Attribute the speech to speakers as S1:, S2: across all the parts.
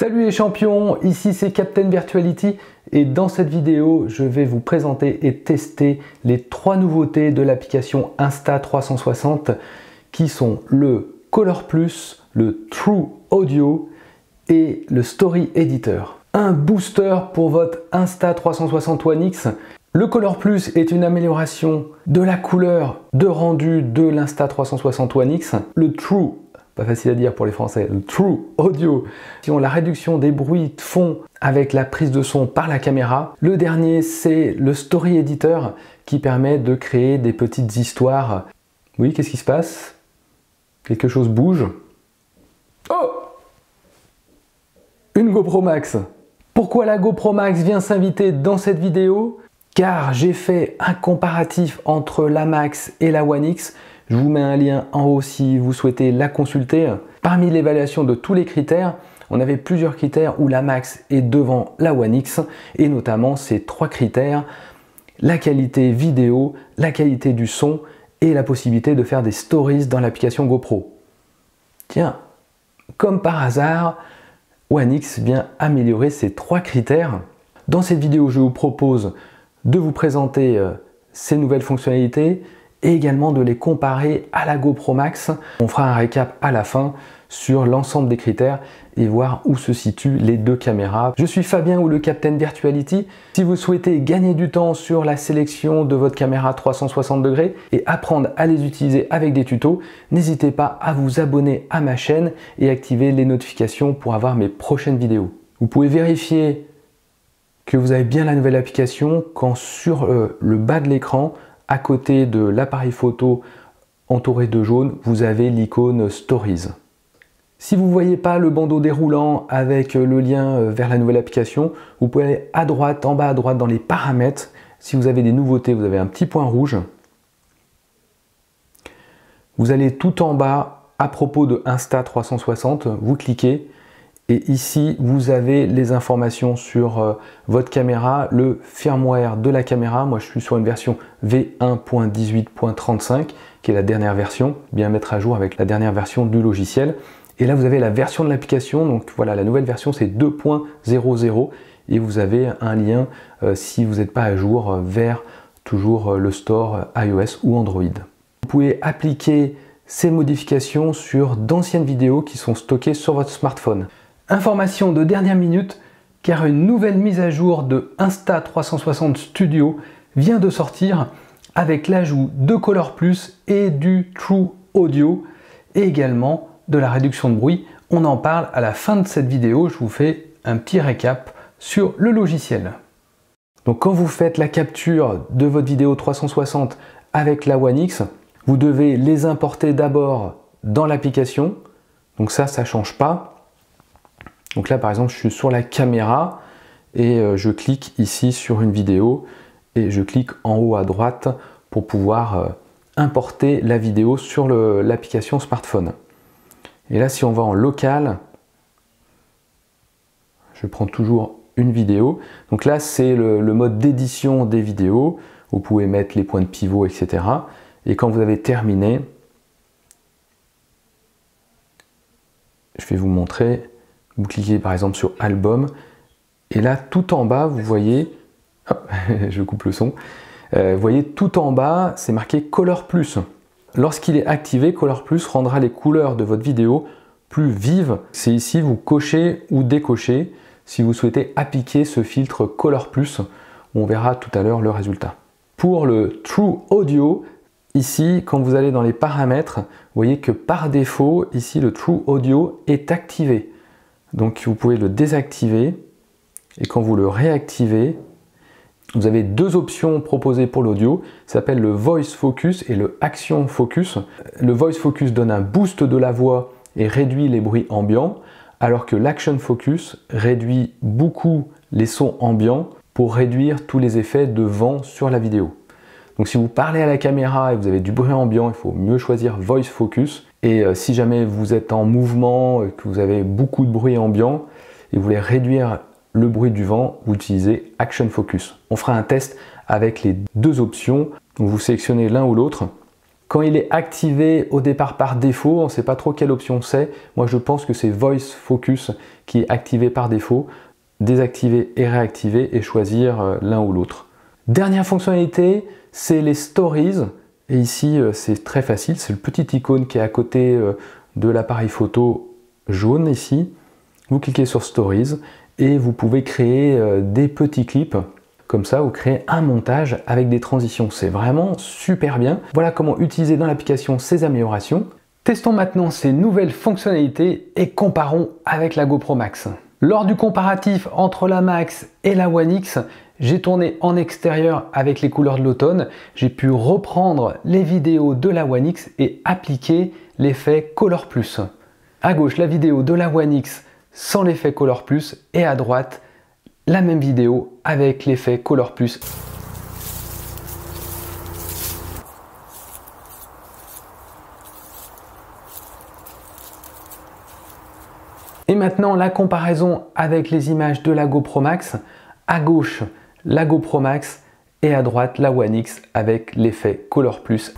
S1: Salut les champions, ici c'est Captain Virtuality et dans cette vidéo je vais vous présenter et tester les trois nouveautés de l'application Insta360 qui sont le Color Plus, le True Audio et le Story Editor. Un booster pour votre Insta360 One X. Le Color Plus est une amélioration de la couleur de rendu de l'Insta360 One X. Le True, pas facile à dire pour les Français, le True Audio, la réduction des bruits de fond avec la prise de son par la caméra. Le dernier, c'est le Story Editor qui permet de créer des petites histoires. Oui, qu'est-ce qui se passe? Quelque chose bouge. Oh! Une GoPro Max. Pourquoi la GoPro Max vient s'inviter dans cette vidéo? Car j'ai fait un comparatif entre la Max et la One X. Je vous mets un lien en haut si vous souhaitez la consulter. Parmi l'évaluation de tous les critères, on avait plusieurs critères où la Max est devant la One X et notamment ces trois critères: la qualité vidéo, la qualité du son et la possibilité de faire des stories dans l'application GoPro. Tiens, comme par hasard, One X vient améliorer ces trois critères. Dans cette vidéo, je vous propose de vous présenter ces nouvelles fonctionnalités et également de les comparer à la GoPro Max. On fera un récap à la fin sur l'ensemble des critères et voir où se situent les deux caméras. Je suis Fabien ou le Captain Virtuality. Si vous souhaitez gagner du temps sur la sélection de votre caméra 360 degrés et apprendre à les utiliser avec des tutos, n'hésitez pas à vous abonner à ma chaîne et activer les notifications pour avoir mes prochaines vidéos. Vous pouvez vérifier que vous avez bien la nouvelle application quand sur le bas de l'écran, à côté de l'appareil photo entouré de jaune, vous avez l'icône Stories. Si vous ne voyez pas le bandeau déroulant avec le lien vers la nouvelle application, vous pouvez aller à droite, en bas à droite dans les paramètres. Si vous avez des nouveautés, vous avez un petit point rouge. Vous allez tout en bas à propos de Insta360, vous cliquez. Et ici, vous avez les informations sur votre caméra, le firmware de la caméra. Moi, je suis sur une version V1.18.35, qui est la dernière version, bien mettre à jour avec la dernière version du logiciel. Et là, vous avez la version de l'application. Donc voilà, la nouvelle version, c'est 2.00. Et vous avez un lien, si vous n'êtes pas à jour, vers toujours le store iOS ou Android. Vous pouvez appliquer ces modifications sur d'anciennes vidéos qui sont stockées sur votre smartphone. Information de dernière minute, car une nouvelle mise à jour de Insta360 Studio vient de sortir avec l'ajout de Color Plus et du True Audio et également de la réduction de bruit. On en parle à la fin de cette vidéo, je vous fais un petit récap sur le logiciel. Donc quand vous faites la capture de votre vidéo 360 avec la One X, vous devez les importer d'abord dans l'application. Donc ça ne change pas. Donc là, par exemple, je suis sur la caméra et je clique ici sur une vidéo et je clique en haut à droite pour pouvoir importer la vidéo sur l'application smartphone. Et là, si on va en local, je prends toujours une vidéo. Donc là, c'est le mode d'édition des vidéos. Vous pouvez mettre les points de pivot, etc. Et quand vous avez terminé, je vais vous montrer. Vous cliquez par exemple sur Album et là tout en bas vous voyez, hop, je coupe le son, vous voyez tout en bas c'est marqué Color Plus. Lorsqu'il est activé, Color Plus rendra les couleurs de votre vidéo plus vives. C'est ici vous cochez ou décochez si vous souhaitez appliquer ce filtre Color Plus. On verra tout à l'heure le résultat. Pour le True Audio, ici quand vous allez dans les paramètres, vous voyez que par défaut ici le True Audio est activé. Donc vous pouvez le désactiver et quand vous le réactivez, vous avez deux options proposées pour l'audio. Ça s'appelle le Voice Focus et le Action Focus. Le Voice Focus donne un boost de la voix et réduit les bruits ambiants, alors que l'Action Focus réduit beaucoup les sons ambiants pour réduire tous les effets de vent sur la vidéo. Donc si vous parlez à la caméra et vous avez du bruit ambiant, il faut mieux choisir Voice Focus. Et si jamais vous êtes en mouvement, que vous avez beaucoup de bruit ambiant et vous voulez réduire le bruit du vent, vous utilisez Action Focus. On fera un test avec les deux options. Donc vous sélectionnez l'un ou l'autre. Quand il est activé au départ par défaut, on ne sait pas trop quelle option c'est. Moi je pense que c'est Voice Focus qui est activé par défaut. Désactiver et réactiver et choisir l'un ou l'autre. Dernière fonctionnalité, c'est les stories. Et ici c'est très facile, c'est le petit icône qui est à côté de l'appareil photo jaune ici. Vous cliquez sur stories et vous pouvez créer des petits clips. Comme ça, vous créez un montage avec des transitions. C'est vraiment super bien. Voilà comment utiliser dans l'application ces améliorations. Testons maintenant ces nouvelles fonctionnalités et comparons avec la GoPro Max. Lors du comparatif entre la Max et la One X, j'ai tourné en extérieur avec les couleurs de l'automne. J'ai pu reprendre les vidéos de la One X et appliquer l'effet Color Plus. À gauche, la vidéo de la One X sans l'effet Color Plus et à droite, la même vidéo avec l'effet Color Plus. Et maintenant la comparaison avec les images de la GoPro Max. À gauche, la GoPro Max et à droite, la One X avec l'effet Color Plus.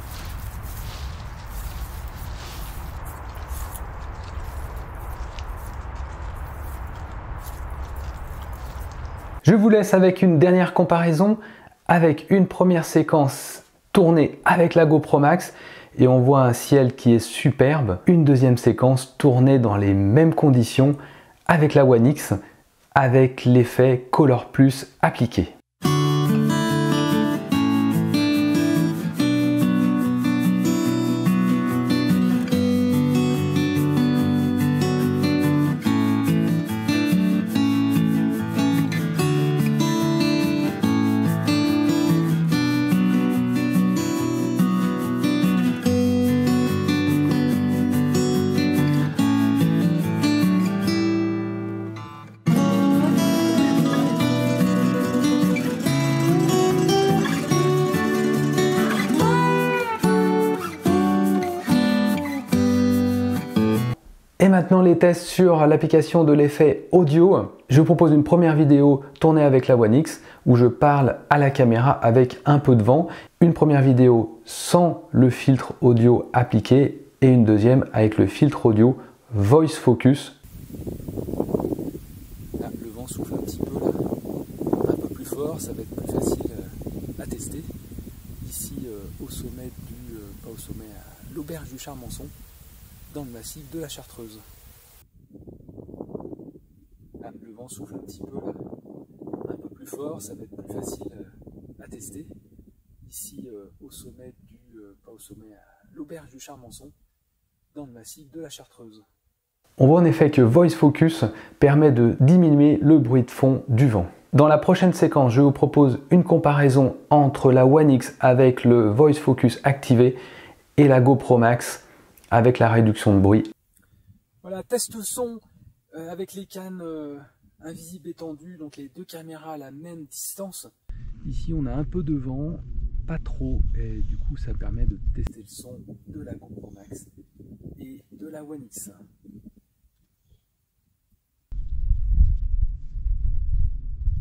S1: Je vous laisse avec une dernière comparaison avec une première séquence tournée avec la GoPro Max et on voit un ciel qui est superbe. Une deuxième séquence tournée dans les mêmes conditions avec la One X avec l'effet Color Plus appliqué. Et maintenant les tests sur l'application de l'effet audio. Je vous propose une première vidéo tournée avec la One X où je parle à la caméra avec un peu de vent. Une première vidéo sans le filtre audio appliqué et une deuxième avec le filtre audio Voice Focus.
S2: Là, le vent souffle un petit peu là, un peu plus fort, ça va être plus facile à tester. Ici au sommet du, pas au sommet, à l'auberge du Charmençon, dans le massif de la Chartreuse. Là, le vent souffle un petit peu là, un peu plus fort, ça va être plus facile à tester. Ici au sommet du, pas au sommet, à l'auberge du Charmençon, dans le massif de la Chartreuse.
S1: On voit en effet que Voice Focus permet de diminuer le bruit de fond du vent. Dans la prochaine séquence, je vous propose une comparaison entre la One X avec le Voice Focus activé et la GoPro Max avec la réduction de bruit.
S2: Voilà, test son avec les cannes invisibles étendues, donc les deux caméras à la même distance. Ici on a un peu de vent, pas trop, et du coup ça permet de tester le son de la GoPro Max et de la One X.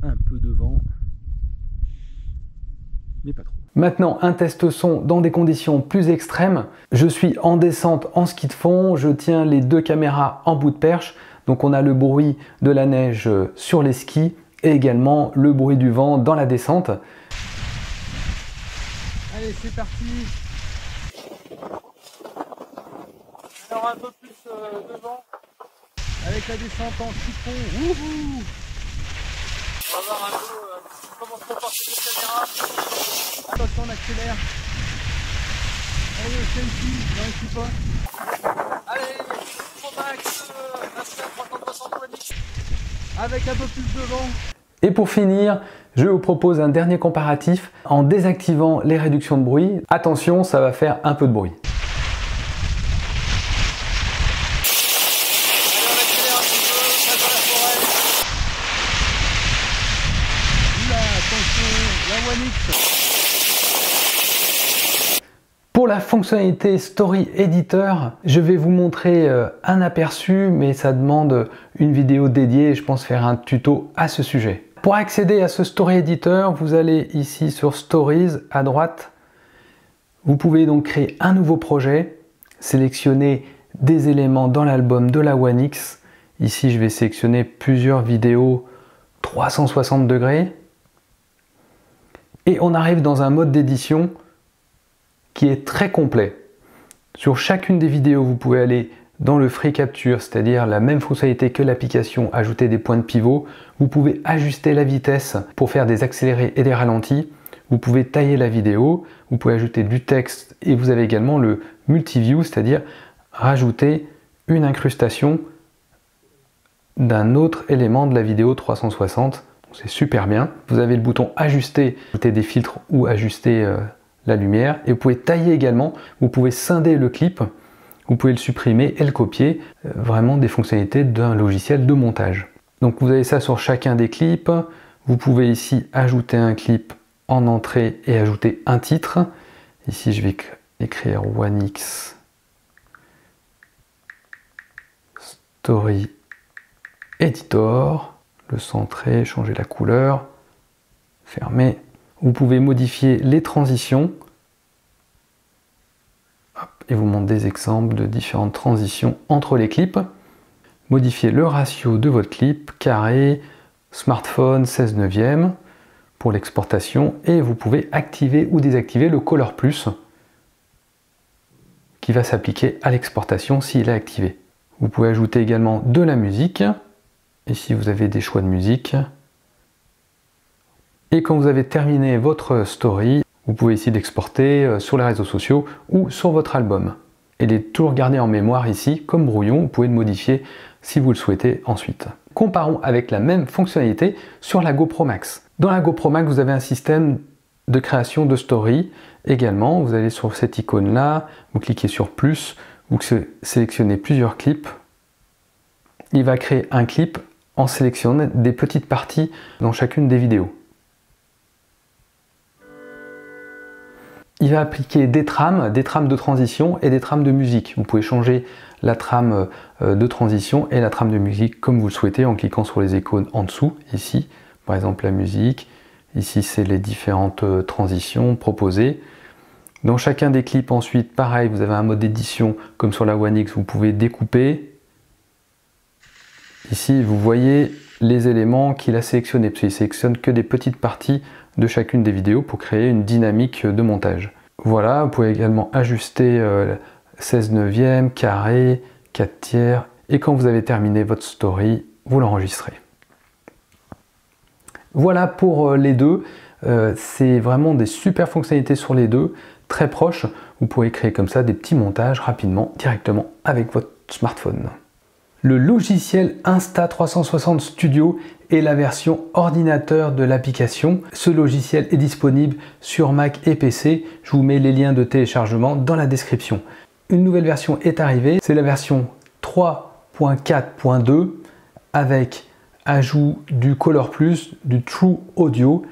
S2: Un peu de vent, mais pas trop.
S1: Maintenant, un test son dans des conditions plus extrêmes. Je suis en descente en ski de fond, je tiens les deux caméras en bout de perche. Donc on a le bruit de la neige sur les skis et également le bruit du vent dans la descente.
S2: Allez, c'est parti. Alors un peu plus de vent avec la descente en ski de fond. Wouhou! On va voir un peu comment se comportent les deux caméras. Attention, on accélère. Allez, selfie, non, il suit pas. Allez, GoPro Max, Insta 360 avec un peu plus de vent.
S1: Et pour finir, je vous propose un dernier comparatif en désactivant les réductions de bruit. Attention, ça va faire un peu de bruit. Pour la fonctionnalité Story Editor, je vais vous montrer un aperçu, mais ça demande une vidéo dédiée et je pense faire un tuto à ce sujet. Pour accéder à ce Story Editor, vous allez ici sur Stories à droite. Vous pouvez donc créer un nouveau projet, sélectionner des éléments dans l'album de la One X. Ici, je vais sélectionner plusieurs vidéos 360 degrés. Et on arrive dans un mode d'édition qui est très complet. Sur chacune des vidéos, vous pouvez aller dans le Free Capture, c'est-à-dire la même fonctionnalité que l'application, ajouter des points de pivot. Vous pouvez ajuster la vitesse pour faire des accélérés et des ralentis. Vous pouvez tailler la vidéo, vous pouvez ajouter du texte et vous avez également le multiview, c'est-à-dire rajouter une incrustation d'un autre élément de la vidéo 360. C'est super bien. Vous avez le bouton ajuster, ajouter des filtres ou ajuster la lumière. Et vous pouvez tailler également, vous pouvez scinder le clip, vous pouvez le supprimer et le copier. Vraiment des fonctionnalités d'un logiciel de montage. Donc vous avez ça sur chacun des clips. Vous pouvez ici ajouter un clip en entrée et ajouter un titre. Ici je vais écrire One X Story Editor, le centrer, changer la couleur, fermer. Vous pouvez modifier les transitions. Hop, et vous montre des exemples de différentes transitions entre les clips. Modifier le ratio de votre clip, carré, smartphone 16/9 pour l'exportation. Et vous pouvez activer ou désactiver le Color Plus qui va s'appliquer à l'exportation s'il est activé. Vous pouvez ajouter également de la musique. Ici, vous avez des choix de musique. Et quand vous avez terminé votre story, vous pouvez ici l'exporter sur les réseaux sociaux ou sur votre album. Et il est toujours gardé en mémoire ici comme brouillon. Vous pouvez le modifier si vous le souhaitez ensuite. Comparons avec la même fonctionnalité sur la GoPro Max. Dans la GoPro Max, vous avez un système de création de story. Également, vous allez sur cette icône-là, vous cliquez sur plus, vous sélectionnez plusieurs clips. Il va créer un clip en sélectionnant des petites parties dans chacune des vidéos. Il va appliquer des trames de transition et des trames de musique. Vous pouvez changer la trame de transition et la trame de musique comme vous le souhaitez en cliquant sur les icônes en dessous, ici, par exemple la musique. Ici, c'est les différentes transitions proposées. Dans chacun des clips, ensuite, pareil, vous avez un mode d'édition comme sur la One X, vous pouvez découper. Ici, vous voyez les éléments qu'il a sélectionnés, parce qu'il sélectionne que des petites parties de chacune des vidéos pour créer une dynamique de montage. Voilà, vous pouvez également ajuster 16/9, carré, 4/3, et quand vous avez terminé votre story, vous l'enregistrez. Voilà pour les deux, c'est vraiment des super fonctionnalités sur les deux, très proches. Vous pouvez créer comme ça des petits montages rapidement, directement avec votre smartphone. Le logiciel Insta360 Studio est la version ordinateur de l'application. Ce logiciel est disponible sur Mac et PC. Je vous mets les liens de téléchargement dans la description. Une nouvelle version est arrivée, c'est la version 3.4.2 avec ajout du Color Plus, du True Audio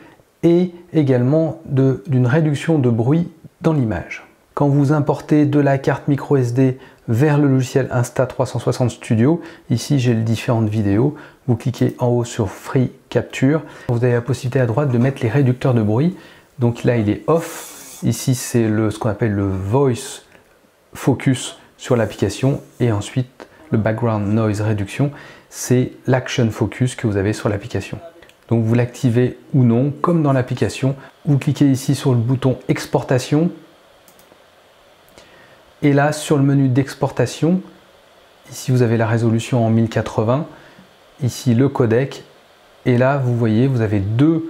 S1: et également d'une réduction de bruit dans l'image. Quand vous importez de la carte micro SD vers le logiciel Insta360 Studio, ici j'ai les différentes vidéos, vous cliquez en haut sur Free Capture, vous avez la possibilité à droite de mettre les réducteurs de bruit, donc là il est off, ici c'est ce qu'on appelle le Voice Focus sur l'application et ensuite le Background Noise Réduction, c'est l'Action Focus que vous avez sur l'application. Donc vous l'activez ou non, comme dans l'application, vous cliquez ici sur le bouton Exportation. Et là, sur le menu d'exportation, ici vous avez la résolution en 1080, ici le codec, et là vous voyez, vous avez deux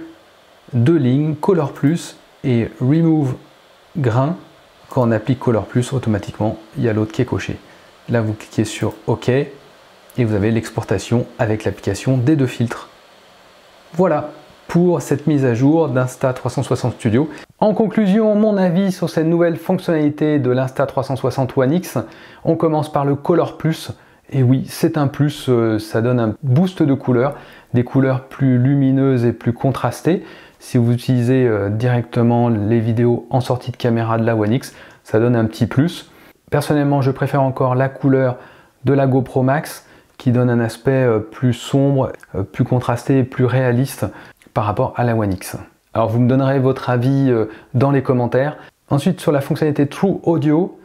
S1: lignes, Color Plus et Remove Grain. Quand on applique Color Plus, automatiquement, il y a l'autre qui est coché. Là, vous cliquez sur OK, et vous avez l'exportation avec l'application des deux filtres. Voilà pour cette mise à jour d'Insta360 Studio. En conclusion, mon avis sur cette nouvelle fonctionnalité de l'Insta360 One X, on commence par le Color Plus. Et oui, c'est un plus, ça donne un boost de couleurs, des couleurs plus lumineuses et plus contrastées. Si vous utilisez directement les vidéos en sortie de caméra de la One X, ça donne un petit plus. Personnellement, je préfère encore la couleur de la GoPro Max qui donne un aspect plus sombre, plus contrasté et plus réaliste par rapport à la One X. Alors vous me donnerez votre avis dans les commentaires. Ensuite, sur la fonctionnalité True Audio,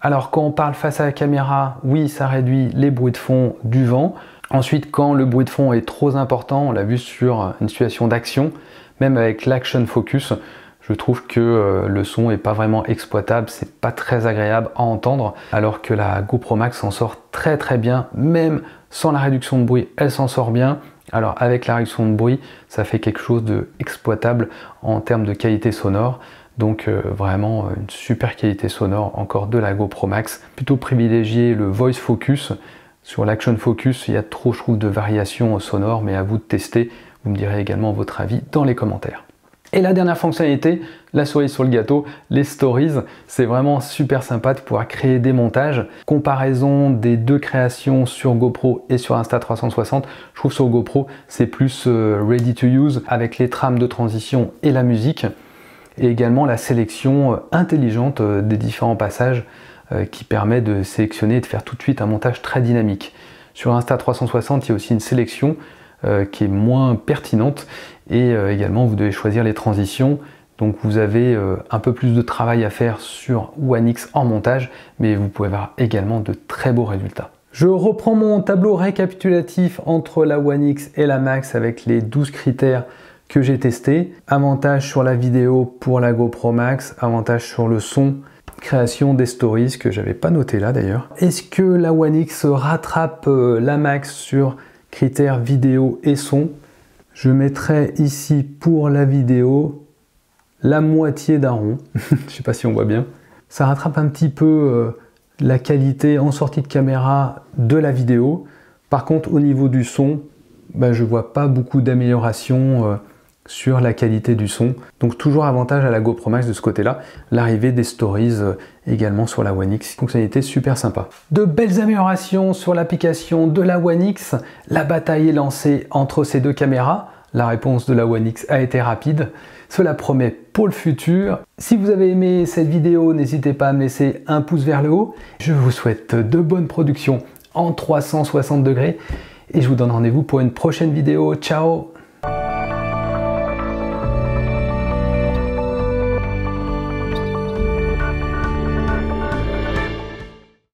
S1: alors quand on parle face à la caméra, oui, ça réduit les bruits de fond du vent. Ensuite, quand le bruit de fond est trop important, on l'a vu sur une situation d'action, même avec l'Action Focus, je trouve que le son n'est pas vraiment exploitable, c'est pas très agréable à entendre, alors que la GoPro Max s'en sort très très bien, même sans la réduction de bruit, elle s'en sort bien. Alors avec la réduction de bruit, ça fait quelque chose d'exploitable en termes de qualité sonore. Donc vraiment une super qualité sonore encore de la GoPro Max. Plutôt privilégier le Voice Focus. Sur l'Action Focus, il y a trop, je trouve, de variations sonores, mais à vous de tester. Vous me direz également votre avis dans les commentaires. Et la dernière fonctionnalité, la cerise sur le gâteau, les stories. C'est vraiment super sympa de pouvoir créer des montages. Comparaison des deux créations sur GoPro et sur Insta360. Je trouve sur GoPro, c'est plus ready to use avec les trames de transition et la musique. Et également la sélection intelligente des différents passages qui permet de sélectionner et de faire tout de suite un montage très dynamique. Sur Insta360, il y a aussi une sélection qui est moins pertinente et également vous devez choisir les transitions. Donc vous avez un peu plus de travail à faire sur One X en montage, mais vous pouvez avoir également de très beaux résultats. Je reprends mon tableau récapitulatif entre la One X et la Max avec les 12 critères que j'ai testés. Avantage sur la vidéo pour la GoPro Max, avantage sur le son, création des stories que j'avais pas noté là d'ailleurs. Est-ce que la One X rattrape la Max sur critères vidéo et son? Je mettrai ici pour la vidéo la moitié d'un rond. Je sais pas si on voit bien. Ça rattrape un petit peu la qualité en sortie de caméra de la vidéo. Par contre, au niveau du son, je vois pas beaucoup d'amélioration sur la qualité du son. Donc toujours avantage à la GoPro Max de ce côté-là. L'arrivée des stories également sur la One X. Fonctionnalité super sympa. De belles améliorations sur l'application de la One X. La bataille est lancée entre ces deux caméras. La réponse de la One X a été rapide. Cela promet pour le futur. Si vous avez aimé cette vidéo, n'hésitez pas à me laisser un pouce vers le haut. Je vous souhaite de bonnes productions en 360 degrés. Et je vous donne rendez-vous pour une prochaine vidéo. Ciao!